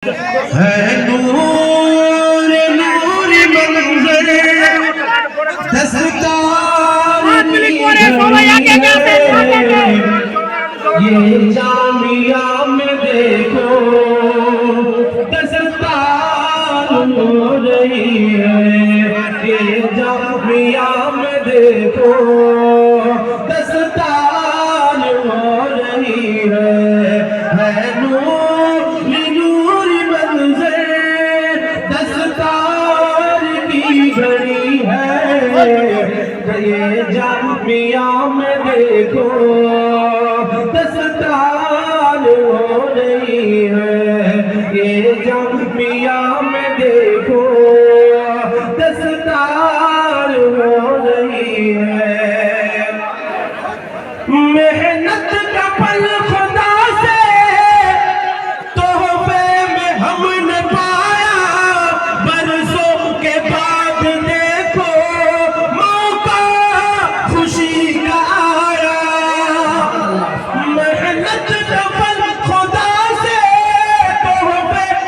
ہے نور نور منظر دستار یہ جامعہ میں دیکھو دستار ہو رہی ہے یہ جامعہ میں دیکھو دستار ہو رہی ہے نور نور منظر دستار کی گھڑی ہے یہ جامعہ میں دیکھو دستار ہو رہی